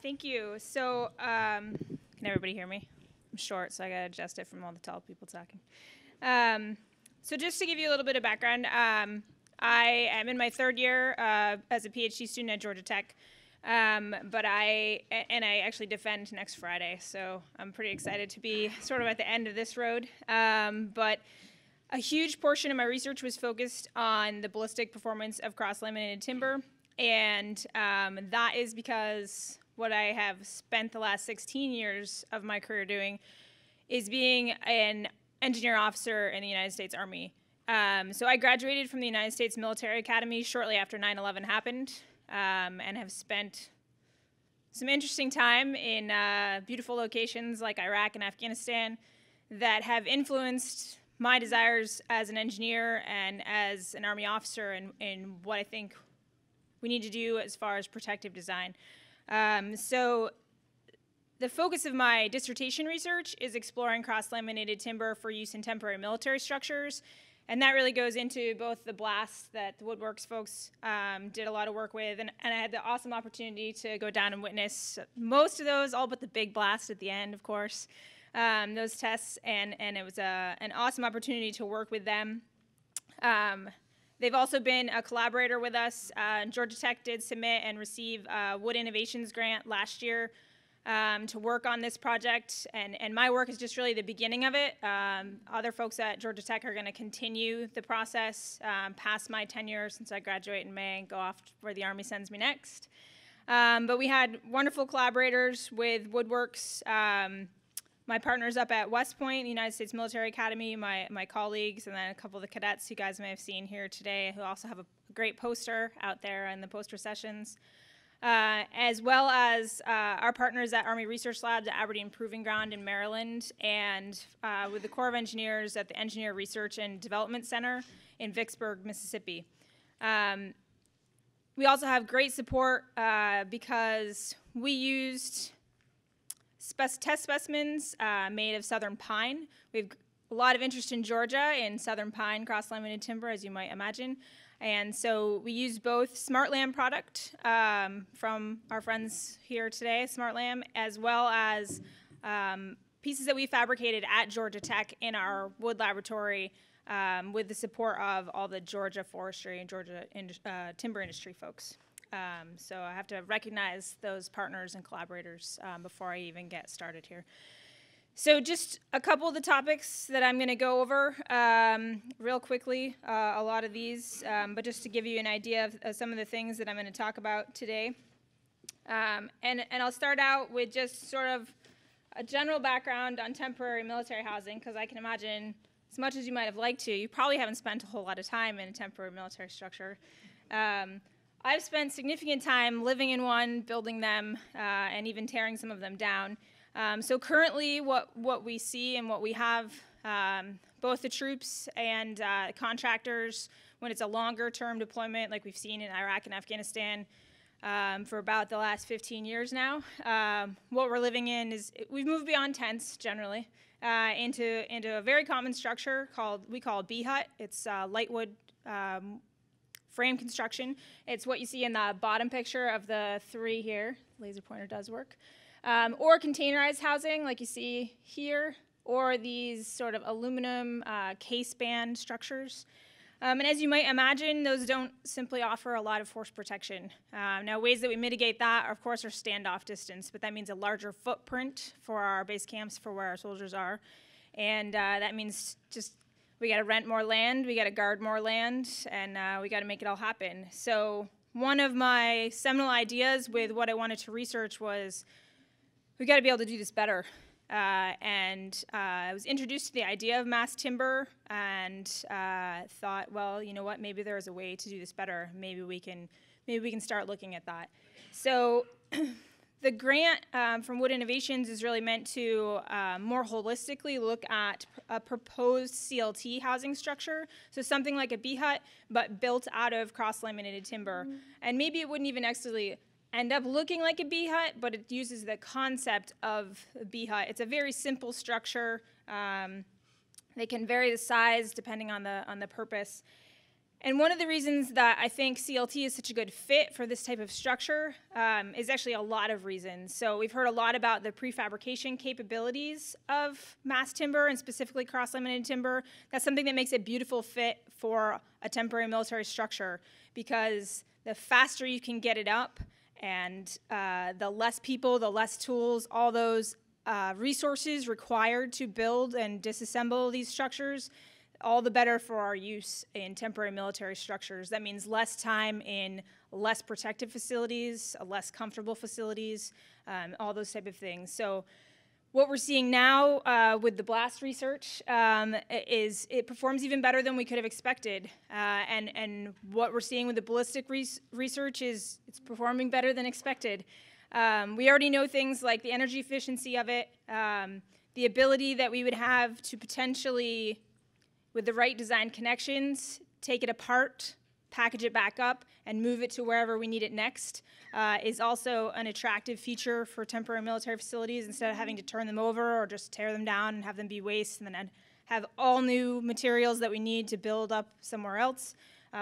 Thank you. So, can everybody hear me? I'm short, so I gotta adjust it from all the tall people talking. So just to give you a little bit of background, I am in my third year as a PhD student at Georgia Tech, but I actually defend next Friday, so I'm pretty excited to be sort of at the end of this road. But a huge portion of my research was focused on the ballistic performance of cross-laminated timber, and that is because what I have spent the last 16 years of my career doing is being an engineer officer in the United States Army. So I graduated from the United States Military Academy shortly after 9/11 happened, and have spent some interesting time in beautiful locations like Iraq and Afghanistan that have influenced my desires as an engineer and as an Army officer in what I think we need to do as far as protective design. So the focus of my dissertation research is exploring cross-laminated timber for use in temporary military structures. And that really goes into both the blasts that the WoodWorks folks did a lot of work with, and I had the awesome opportunity to go down and witness most of those, all but the big blast at the end, of course, those tests, and it was an awesome opportunity to work with them. They've also been a collaborator with us. Georgia Tech did submit and receive a Wood Innovations grant last year to work on this project, and my work is just really the beginning of it. Other folks at Georgia Tech are going to continue the process past my tenure since I graduate in May and go off where the Army sends me next. But we had wonderful collaborators with WoodWorks, my partners up at West Point, the United States Military Academy, my colleagues, and then a couple of the cadets you guys may have seen here today who also have a great poster out there in the poster sessions. As well as our partners at Army Research Labs at Aberdeen Proving Ground in Maryland, and with the Corps of Engineers at the Engineer Research and Development Center in Vicksburg, Mississippi. We also have great support because we used test specimens made of southern pine. We have a lot of interest in Georgia in southern pine cross-laminated timber, as you might imagine. And so we used both SmartLam product from our friends here today, SmartLam, as well as pieces that we fabricated at Georgia Tech in our wood laboratory with the support of all the Georgia forestry and Georgia timber industry folks. So I have to recognize those partners and collaborators before I even get started here. So just a couple of the topics that I'm going to go over real quickly, a lot of these, but just to give you an idea of some of the things that I'm going to talk about today. And I'll start out with just sort of a general background on temporary military housing, because I can imagine, as much as you might have liked to, you probably haven't spent a whole lot of time in a temporary military structure. I've spent significant time living in one, building them, and even tearing some of them down. So currently what we see and what we have, both the troops and contractors, when it's a longer term deployment like we've seen in Iraq and Afghanistan for about the last 15 years now, what we're living in is, we've moved beyond tents generally into a very common structure we call a B-hut. It's light wood frame construction. It's what you see in the bottom picture of the three here. Laser pointer does work. Or containerized housing like you see here, or these sort of aluminum case band structures. And as you might imagine, those don't simply offer a lot of force protection. Now, ways that we mitigate that, of course, are standoff distance, but that means a larger footprint for our base camps for where our soldiers are. And that means just we got to rent more land, we got to guard more land, and we got to make it all happen. So one of my seminal ideas with what I wanted to research was we got to be able to do this better. I was introduced to the idea of mass timber and thought, well, you know what, maybe there is a way to do this better. Maybe we can start looking at that. So the grant from Wood Innovations is really meant to more holistically look at a proposed CLT housing structure, so something like a B-hut, but built out of cross-laminated timber. And maybe it wouldn't even actually end up looking like a B-hut, but it uses the concept of a B-hut. It's a very simple structure. They can vary the size depending on the purpose. And one of the reasons that I think CLT is such a good fit for this type of structure is actually a lot of reasons. So we've heard a lot about the prefabrication capabilities of mass timber and specifically cross-laminated timber. That's something that makes a beautiful fit for a temporary military structure because the faster you can get it up and the less people, the less tools, all those resources required to build and disassemble these structures, all the better for our use in temporary military structures. That means less time in less protected facilities, less comfortable facilities, all those type of things. So what we're seeing now with the blast research is it performs even better than we could have expected. And what we're seeing with the ballistic research is it's performing better than expected. We already know things like the energy efficiency of it, the ability that we would have to potentially, with the right design connections, take it apart, package it back up, and move it to wherever we need it next is also an attractive feature for temporary military facilities instead of having to turn them over or just tear them down and have them be waste and then have all new materials that we need to build up somewhere else.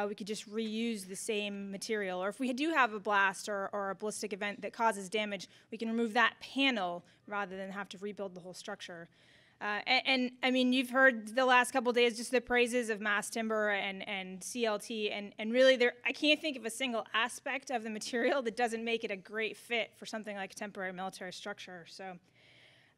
We could just reuse the same material. Or if we do have a blast or a ballistic event that causes damage, we can remove that panel rather than have to rebuild the whole structure. And I mean, you've heard the last couple of days just the praises of mass timber and CLT, and really I can't think of a single aspect of the material that doesn't make it a great fit for something like a temporary military structure. So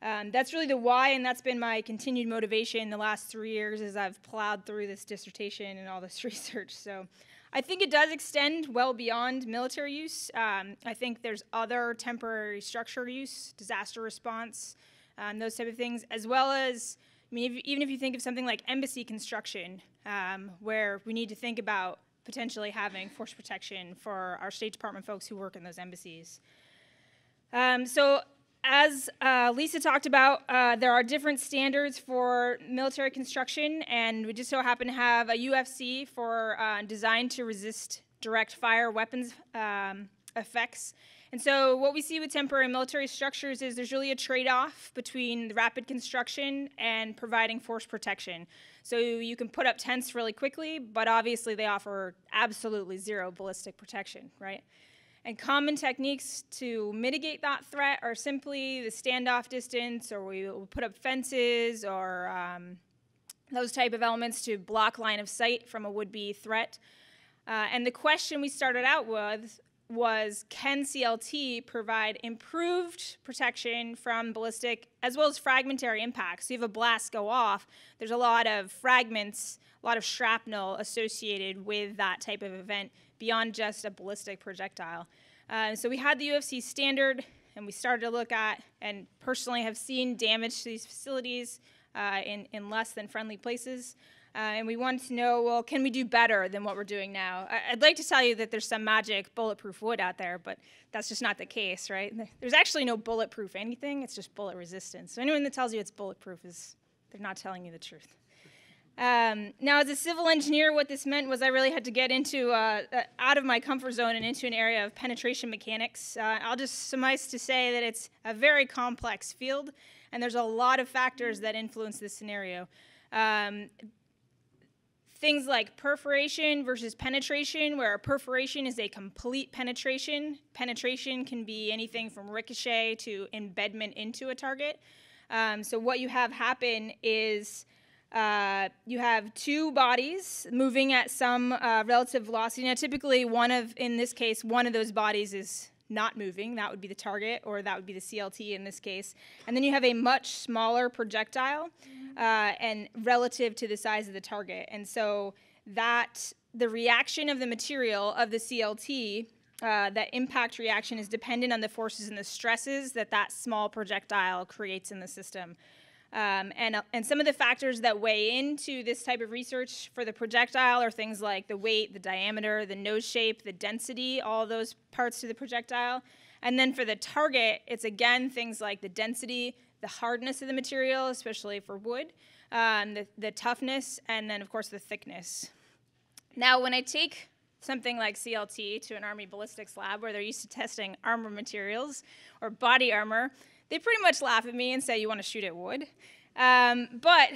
that's really the why, and that's been my continued motivation the last 3 years as I've plowed through this dissertation and all this research. So I think it does extend well beyond military use. I think there's other temporary structure use, disaster response, those type of things, as well as, I mean, even if you think of something like embassy construction, where we need to think about potentially having force protection for our State Department folks who work in those embassies. So as Lisa talked about, there are different standards for military construction, and we just so happen to have a UFC for designed to resist direct fire weapons effects. And so what we see with temporary military structures is there's really a trade-off between the rapid construction and providing force protection. So you can put up tents really quickly, but obviously they offer absolutely zero ballistic protection, right? And common techniques to mitigate that threat are simply the standoff distance, or we will put up fences or those type of elements to block line of sight from a would-be threat. And the question we started out with was, can CLT provide improved protection from ballistic as well as fragmentary impacts? So you have a blast go off, there's a lot of fragments, a lot of shrapnel associated with that type of event beyond just a ballistic projectile. So we had the UFC standard, and we started to look at, and personally have seen damage to these facilities in less than friendly places. And we wanted to know, well, can we do better than what we're doing now? I'd like to tell you that there's some magic bulletproof wood out there, but that's just not the case, right? There's actually no bulletproof anything, it's just bullet resistance. So anyone that tells you it's bulletproof they're not telling you the truth. Now, as a civil engineer, what this meant was I really had to get into, out of my comfort zone and into an area of penetration mechanics. I'll just suffice to say that it's a very complex field, and there's a lot of factors that influence this scenario. Things like perforation versus penetration, where a perforation is a complete penetration. Penetration can be anything from ricochet to embedment into a target. So what you have happen is you have two bodies moving at some relative velocity. Now, typically, in this case, one of those bodies is not moving. That would be the target, or that would be the CLT in this case. And then you have a much smaller projectile and relative to the size of the target. And so the reaction of the material of the CLT, that impact reaction, is dependent on the forces and the stresses that small projectile creates in the system. And some of the factors that weigh into this type of research for the projectile are things like the weight, the diameter, the nose shape, the density, all those parts to the projectile. And then for the target, it's again things like the density, the hardness of the material, especially for wood, the toughness, and then of course the thickness. Now, when I take something like CLT to an Army ballistics lab where they're used to testing armor materials or body armor, they pretty much laugh at me and say, you want to shoot at wood? But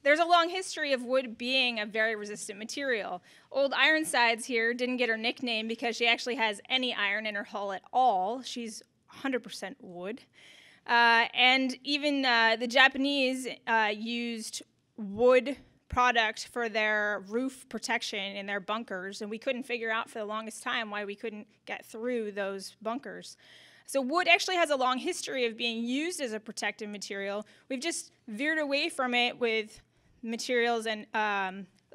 there's a long history of wood being a very resistant material. Old Ironsides here didn't get her nickname because she actually has any iron in her hull at all. She's 100% wood. And even the Japanese used wood product for their roof protection in their bunkers, and we couldn't figure out for the longest time why we couldn't get through those bunkers. So wood actually has a long history of being used as a protective material. We've just veered away from it with materials and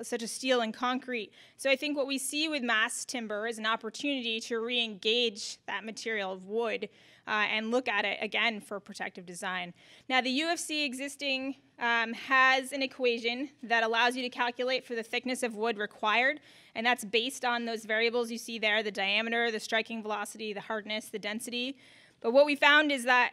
such as steel and concrete. So I think what we see with mass timber is an opportunity to re-engage that material of wood and look at it again for protective design. Now the UFC existing has an equation that allows you to calculate for the thickness of wood required, and that's based on those variables you see there, the diameter, the striking velocity, the hardness, the density. But what we found is that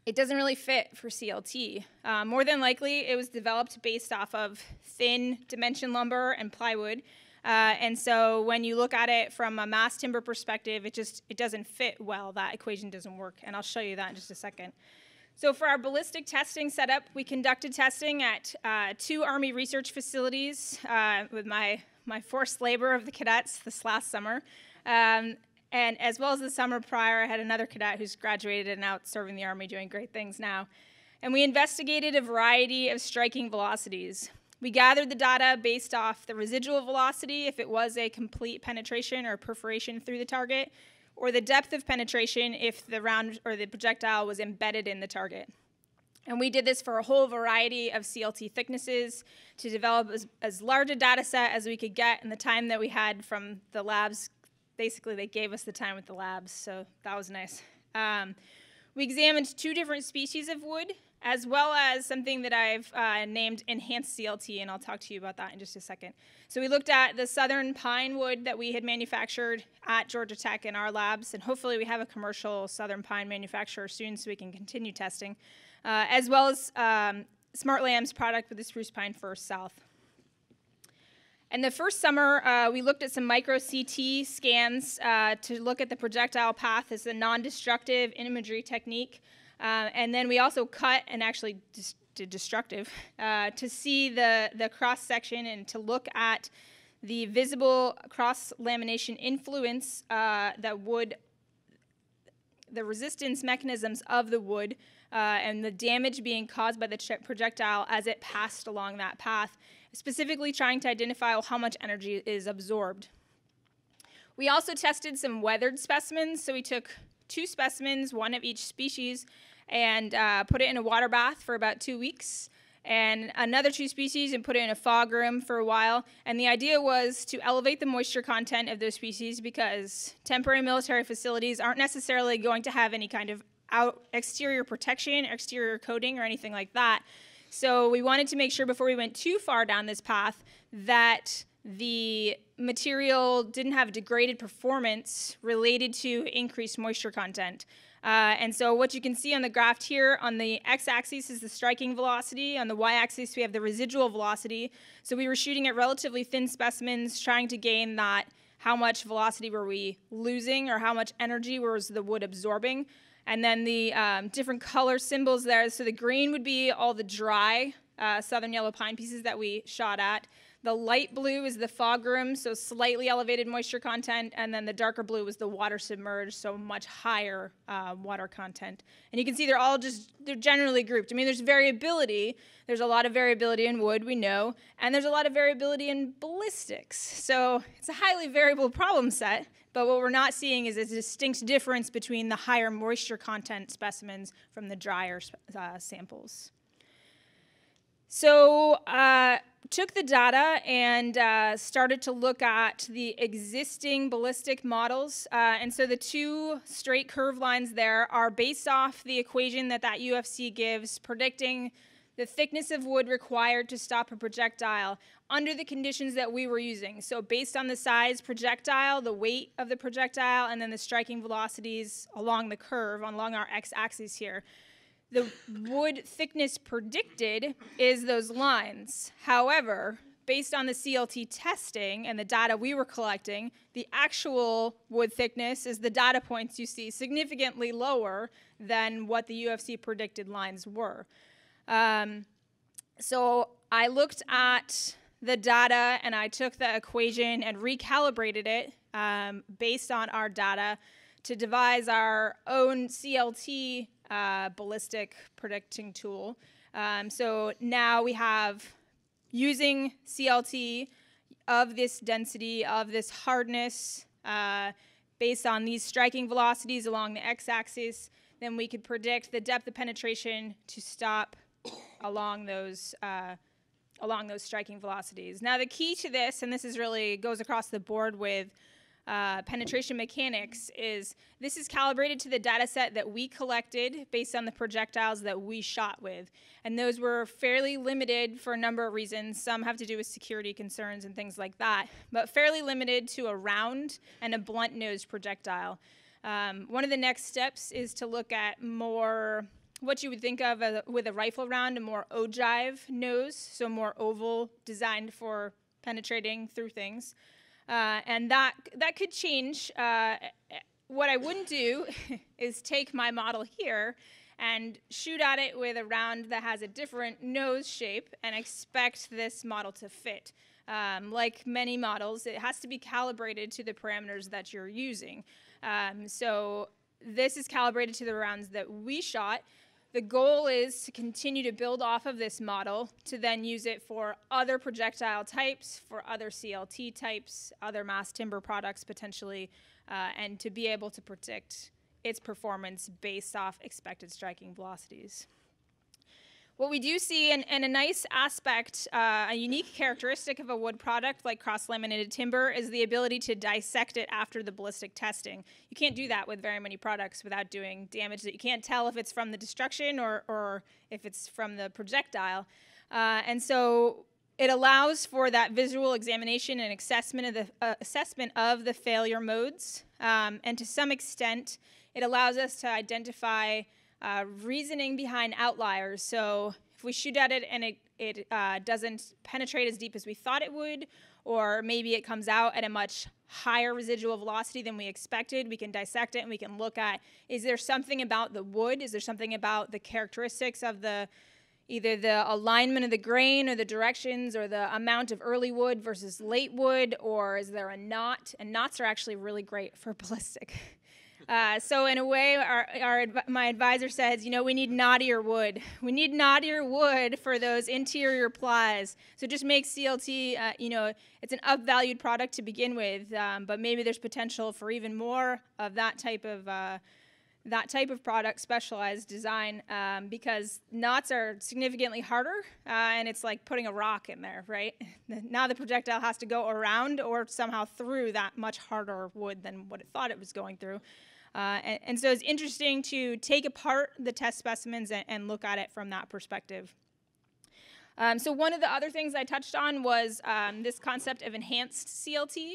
it doesn't really fit for CLT. More than likely, it was developed based off of thin dimension lumber and plywood. And so when you look at it from a mass timber perspective, it doesn't fit well. That equation doesn't work, and I'll show you that in just a second. So for our ballistic testing setup, we conducted testing at 2 Army research facilities with my forced labor of the cadets this last summer. And as well as the summer prior, I had another cadet who's graduated and out serving the Army, doing great things now. And we investigated a variety of striking velocities. We gathered the data based off the residual velocity, if it was a complete penetration or perforation through the target, or the depth of penetration if the round or the projectile was embedded in the target. And we did this for a whole variety of CLT thicknesses to develop as large a data set as we could get in the time that we had from the labs. Basically, they gave us the time with the labs, so that was nice. We examined 2 different species of wood, as well as something that I've named enhanced CLT, and I'll talk to you about that in just a second. So we looked at the southern pine wood that we had manufactured at Georgia Tech in our labs, and hopefully we have a commercial southern pine manufacturer soon so we can continue testing, as well as Smart Lamb's product with the spruce pine fir south. And the first summer, we looked at some micro CT scans to look at the projectile path as a non-destructive imagery technique. And then we also cut and actually did destructive to see the cross-section and to look at the visible cross-lamination influence that wood, the resistance mechanisms of the wood, and the damage being caused by the projectile as it passed along that path, specifically trying to identify how much energy is absorbed. We also tested some weathered specimens, so we took 2 specimens, 1 of each species, and put it in a water bath for about 2 weeks, and another 2 species and put it in a fog room for a while. And the idea was to elevate the moisture content of those species because temporary military facilities aren't necessarily going to have any kind of exterior protection, or exterior coating, or anything like that. So we wanted to make sure before we went too far down this path that the material didn't have degraded performance related to increased moisture content. And so what you can see on the graph here, on the x-axis is the striking velocity, on the y-axis we have the residual velocity. So we were shooting at relatively thin specimens, trying to gain that how much velocity were we losing or how much energy was the wood absorbing. And then the different color symbols there, so the green would be all the dry southern yellow pine pieces that we shot at. The light blue is the fog room, so slightly elevated moisture content, and then the darker blue was the water submerged, so much higher water content. And you can see they're generally grouped. I mean, there's variability. There's a lot of variability in wood, we know, and there's a lot of variability in ballistics. So it's a highly variable problem set, but what we're not seeing is a distinct difference between the higher moisture content specimens from the drier samples. So took the data and started to look at the existing ballistic models. And so the 2 straight curve lines there are based off the equation that UFC gives, predicting the thickness of wood required to stop a projectile under the conditions that we were using. So based on the size projectile, the weight of the projectile, and then the striking velocities along the curve, along our x-axis here. The wood thickness predicted is those lines. However, based on the CLT testing and the data we were collecting, the actual wood thickness is the data points you see significantly lower than what the UFC predicted lines were. So I looked at the data and I took the equation and recalibrated it based on our data to devise our own CLT ballistic predicting tool. So now we have, using CLT of this density, of this hardness, based on these striking velocities along the x-axis, then we could predict the depth of penetration to stop along those striking velocities. Now the key to this, and this is really goes across the board with penetration mechanics, is this is calibrated to the data set that we collected based on the projectiles that we shot with. And those were fairly limited for a number of reasons. Some have to do with security concerns and things like that, but fairly limited to a round and a blunt-nosed projectile. One of the next steps is to look at more what you would think of with a rifle round, a more ogive nose, so more oval, designed for penetrating through things. And that could change. What I wouldn't do is take my model here and shoot at it with a round that has a different nose shape and expect this model to fit. Like many models, it has to be calibrated to the parameters that you're using. So this is calibrated to the rounds that we shot. The goal is to continue to build off of this model to then use it for other projectile types, for other CLT types, other mass timber products potentially, and to be able to predict its performance based off expected striking velocities. What we do see, and a nice aspect, a unique characteristic of a wood product like cross-laminated timber, is the ability to dissect it after the ballistic testing. You can't do that with very many products without doing damage that you can't tell if it's from the destruction or if it's from the projectile. And so it allows for that visual examination and assessment of the failure modes. And to some extent, it allows us to identify reasoning behind outliers. So if we shoot at it and it doesn't penetrate as deep as we thought it would, or maybe it comes out at a much higher residual velocity than we expected, we can dissect it and we can look at, is there something about the wood? Is there something about the characteristics of either the alignment of the grain or the directions or the amount of early wood versus late wood, or is there a knot? And knots are actually really great for ballistic. So in a way, my advisor says, you know, we need knottier wood. We need knottier wood for those interior plies. So it just makes CLT, you know, it's an upvalued product to begin with, but maybe there's potential for even more of that type of product, specialized design, because knots are significantly harder, and it's like putting a rock in there, right? Now the projectile has to go around or somehow through that much harder wood than what it thought it was going through. And so it's interesting to take apart the test specimens and look at it from that perspective. So one of the other things I touched on was this concept of enhanced CLT.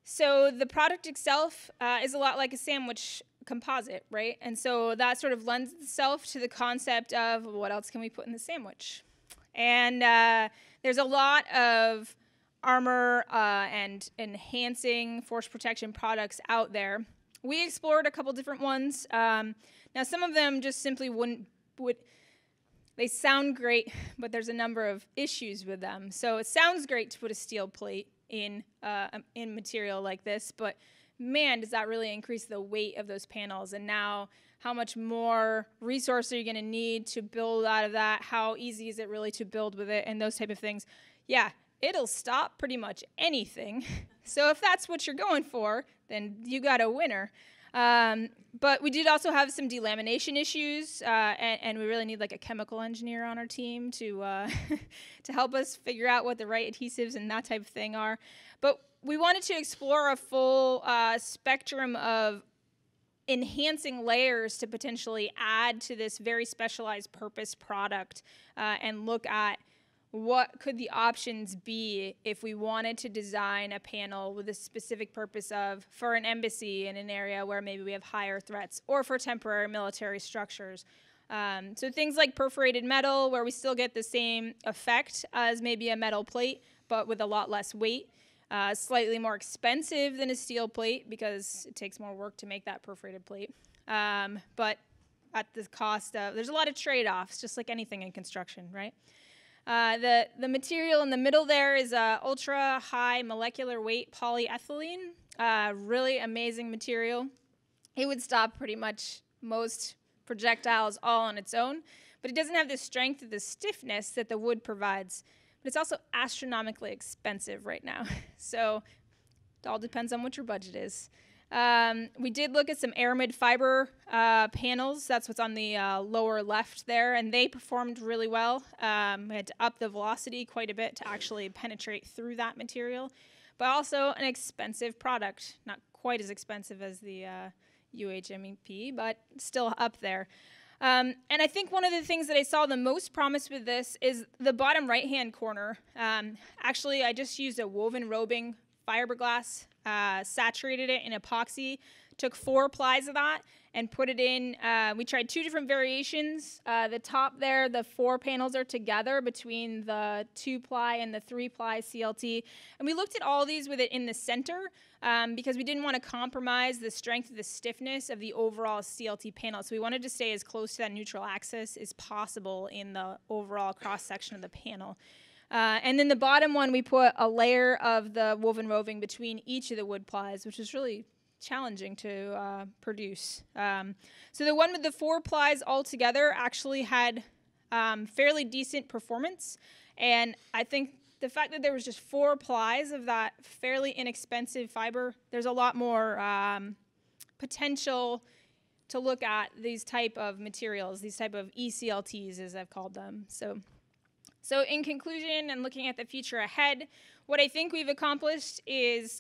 So the product itself is a lot like a sandwich composite, right? And so that sort of lends itself to the concept of what else can we put in the sandwich? And there's a lot of armor and enhancing force protection products out there. We explored a couple different ones. Now, some of them just simply they sound great, but there's a number of issues with them. So it sounds great to put a steel plate in material like this, but man, does that really increase the weight of those panels. And now, how much more resource are you going to need to build out of that? How easy is it really to build with it, and those type of things? Yeah, it'll stop pretty much anything. So if that's what you're going for, then you got a winner. But we did also have some delamination issues, and we really need like a chemical engineer on our team to to help us figure out what the right adhesives and that type of thing are. But we wanted to explore a full spectrum of enhancing layers to potentially add to this very specialized purpose product, and look at what could the options be if we wanted to design a panel with a specific purpose of for an embassy in an area where maybe we have higher threats, or for temporary military structures. So things like perforated metal, where we still get the same effect as maybe a metal plate, but with a lot less weight. Slightly more expensive than a steel plate because it takes more work to make that perforated plate. But at the cost of, there's a lot of trade-offs, just like anything in construction, right? The material in the middle there is ultra high molecular weight polyethylene, really amazing material. It would stop pretty much most projectiles all on its own, but it doesn't have the strength or the stiffness that the wood provides. But it's also astronomically expensive right now. So it all depends on what your budget is. We did look at some aramid fiber panels. That's what's on the lower left there, and they performed really well. We had to up the velocity quite a bit to actually penetrate through that material, but also an expensive product. Not quite as expensive as the UHMEP, but still up there. And I think one of the things that I saw the most promise with this is the bottom right-hand corner. Actually, I just used a woven robing fiberglass, saturated it in epoxy, took 4 plies of that, and put it in. We tried 2 different variations. The top there, the 4 panels are together between the 2-ply and the 3-ply CLT. And we looked at all these with it in the center because we didn't want to compromise the strength of the stiffness of the overall CLT panel. So we wanted to stay as close to that neutral axis as possible in the overall cross-section of the panel. And then the bottom one, we put a layer of the woven roving between each of the wood plies, which is really challenging to produce. So the one with the 4 plies all together actually had fairly decent performance. And I think the fact that there was just 4 plies of that fairly inexpensive fiber, there's a lot more potential to look at these type of materials, these type of E-CLTs, as I've called them. So in conclusion, and looking at the future ahead, what I think we've accomplished is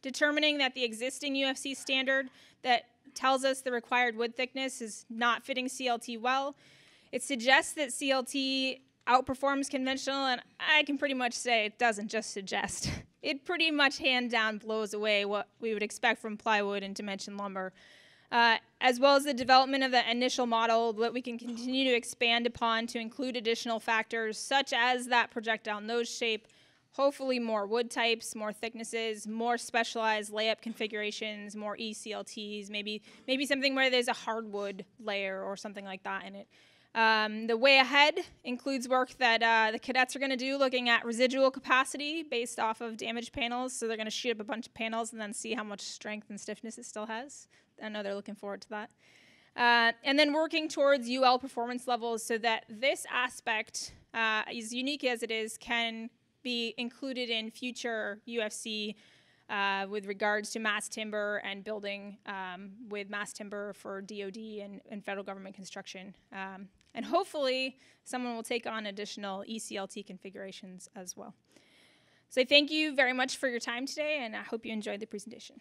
determining that the existing UFC standard that tells us the required wood thickness is not fitting CLT well. It suggests that CLT outperforms conventional, and I can pretty much say it doesn't just suggest. It pretty much hand down blows away what we would expect from plywood and dimension lumber. As well as the development of the initial model that we can continue to expand upon to include additional factors such as that projectile nose shape, hopefully more wood types, more thicknesses, more specialized layup configurations, more E-CLTs, maybe something where there's a hardwood layer or something like that in it. The way ahead includes work that the cadets are going to do looking at residual capacity based off of damaged panels. So they're going to shoot up a bunch of panels and then see how much strength and stiffness it still has. I know they're looking forward to that. And then working towards UL performance levels so that this aspect, as unique as it is, can be included in future UFC with regards to mass timber and building with mass timber for DOD and federal government construction. And hopefully someone will take on additional E-CLT configurations as well. So thank you very much for your time today, and I hope you enjoyed the presentation.